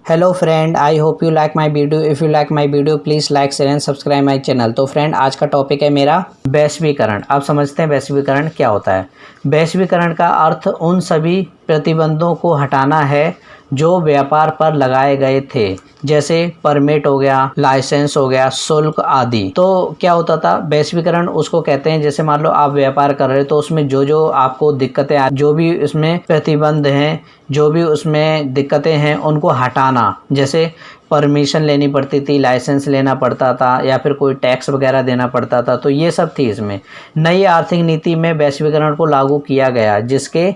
Hello friend, I hope you like my video. If you like my video please like share and subscribe my channel. तो friend, आज का topic है मेरा वैश्वीकरण। आप समझते हैं वैश्वीकरण क्या होता है। वैश्वीकरण का अर्थ उन सभी प्रतिबंधों को हटाना है जो व्यापार पर लगाए गए थे, जैसे परमिट हो गया, लाइसेंस हो गया, शुल्क आदि। तो क्या होता था, वैश्वीकरण उसको कहते हैं, जैसे मान लो आप व्यापार कर रहे हो तो उसमें जो जो आपको दिक्कतें आ, जो भी उसमें प्रतिबंध हैं, जो भी उसमें दिक्कतें हैं उनको हटाना। जैसे परमिशन लेनी पड़ती थी, लाइसेंस लेना पड़ता था, या फिर कोई टैक्स वगैरह देना पड़ता था, तो ये सब थी इसमें। नई आर्थिक नीति में वैश्वीकरण को लागू किया गया, जिसके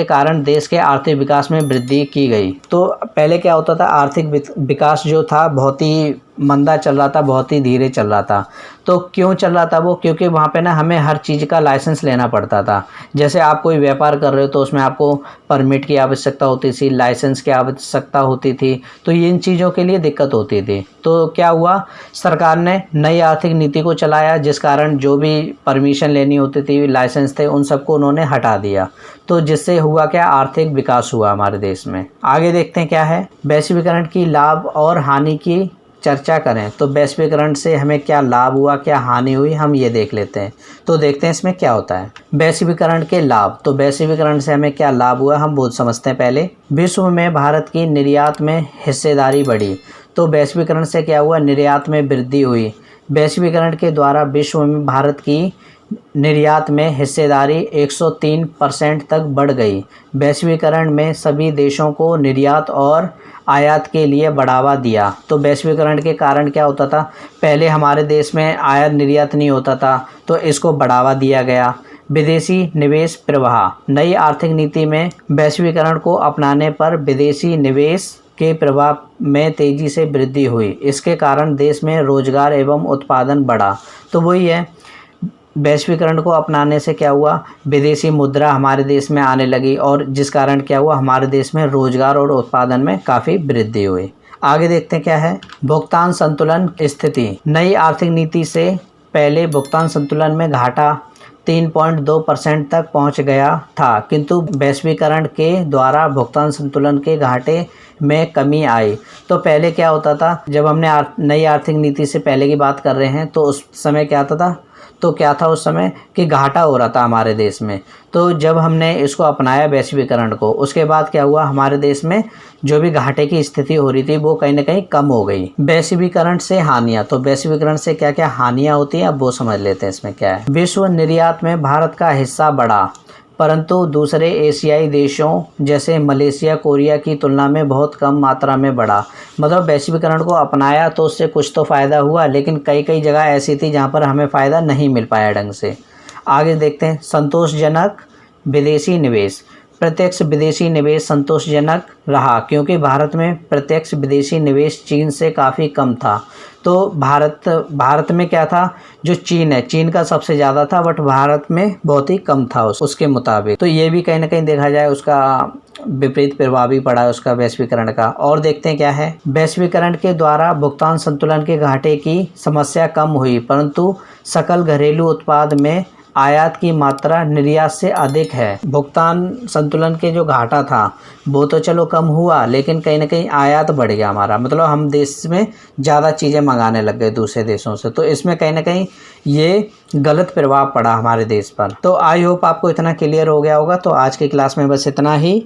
कारण देश के आर्थिक विकास में वृद्धि की गई। तो पहले क्या होता था, आर्थिक विकास जो था बहुत ही मंदा चल रहा था, बहुत ही धीरे चल रहा था। तो क्यों चल रहा था वो? क्योंकि वहाँ पे ना हमें हर चीज़ का लाइसेंस लेना पड़ता था। जैसे आप कोई व्यापार कर रहे हो तो उसमें आपको परमिट की आवश्यकता होती थी, लाइसेंस की आवश्यकता होती थी, तो इन चीज़ों के लिए दिक्कत होती थी। तो क्या हुआ, सरकार ने नई आर्थिक नीति को चलाया, जिस कारण जो भी परमिशन लेनी होती थी, लाइसेंस थे, उन सबको उन्होंने हटा दिया। तो जिससे हुआ क्या, आर्थिक विकास हुआ हमारे देश में। आगे देखते हैं क्या है। वैश्वीकरण की लाभ और हानि की चर्चा करें तो वैश्वीकरण से हमें क्या लाभ हुआ, क्या हानि हुई, हम ये देख लेते हैं। तो देखते हैं इसमें क्या होता है। वैश्वीकरण के लाभ, तो वैश्वीकरण से हमें क्या लाभ हुआ हम वो समझते हैं पहले। विश्व में भारत की निर्यात में हिस्सेदारी बढ़ी। तो वैश्वीकरण से क्या हुआ, निर्यात में वृद्धि हुई। वैश्वीकरण के द्वारा विश्व में भारत की निर्यात में हिस्सेदारी 103% तक बढ़ गई। वैश्वीकरण में सभी देशों को निर्यात और आयात के लिए बढ़ावा दिया। तो वैश्वीकरण के कारण क्या होता था, पहले हमारे देश में आयात निर्यात नहीं होता था, तो इसको बढ़ावा दिया गया। विदेशी निवेश प्रवाह, नई आर्थिक नीति में वैश्वीकरण को अपनाने पर विदेशी निवेश के प्रवाह में तेजी से वृद्धि हुई। इसके कारण देश में रोजगार एवं उत्पादन बढ़ा। तो वही है, वैश्वीकरण को अपनाने से क्या हुआ, विदेशी मुद्रा हमारे देश में आने लगी, और जिस कारण क्या हुआ, हमारे देश में रोजगार और उत्पादन में काफ़ी वृद्धि हुई। आगे देखते हैं क्या है। भुगतान संतुलन स्थिति, नई आर्थिक नीति से पहले भुगतान संतुलन में घाटा 3.2% तक पहुंच गया था, किंतु वैश्वीकरण के द्वारा भुगतान संतुलन के घाटे में कमी आई। तो पहले क्या होता था, जब हमने नई आर्थिक नीति से पहले की बात कर रहे हैं, तो उस समय क्या था, उस समय कि घाटा हो रहा था हमारे देश में। तो जब हमने इसको अपनाया वैश्वीकरण को, उसके बाद क्या हुआ, हमारे देश में जो भी घाटे की स्थिति हो रही थी वो कहीं ना कहीं कम हो गई। वैश्वीकरण से हानियां, तो वैश्वीकरण से क्या क्या हानियां होती हैं अब वो समझ लेते हैं इसमें क्या है। विश्व निर्यात में भारत का हिस्सा बढ़ा, परंतु दूसरे एशियाई देशों जैसे मलेशिया, कोरिया की तुलना में बहुत कम मात्रा में बढ़ा। मतलब वैश्वीकरण को अपनाया तो उससे कुछ तो फ़ायदा हुआ, लेकिन कई कई जगह ऐसी थी जहाँ पर हमें फ़ायदा नहीं मिल पाया ढंग से। आगे देखते हैं। संतोषजनक विदेशी निवेश, प्रत्यक्ष विदेशी निवेश संतोषजनक रहा, क्योंकि भारत में प्रत्यक्ष विदेशी निवेश चीन से काफ़ी कम था। तो भारत में क्या था, जो चीन है, चीन का सबसे ज़्यादा था, बट भारत में बहुत ही कम था उसके मुताबिक। तो ये भी कहीं ना कहीं देखा जाए उसका विपरीत प्रभाव भी पड़ा है उसका वैश्वीकरण का। और देखते हैं क्या है। वैश्वीकरण के द्वारा भुगतान संतुलन के घाटे की समस्या कम हुई, परंतु सकल घरेलू उत्पाद में आयात की मात्रा निर्यात से अधिक है। भुगतान संतुलन के जो घाटा था वो तो चलो कम हुआ, लेकिन कहीं ना कहीं आयात बढ़ गया हमारा, मतलब हम देश में ज़्यादा चीज़ें मंगाने लग गए दूसरे देशों से। तो इसमें कहीं ना कहीं ये गलत प्रभाव पड़ा हमारे देश पर। तो आई होप आपको इतना क्लियर हो गया होगा। तो आज की क्लास में बस इतना ही।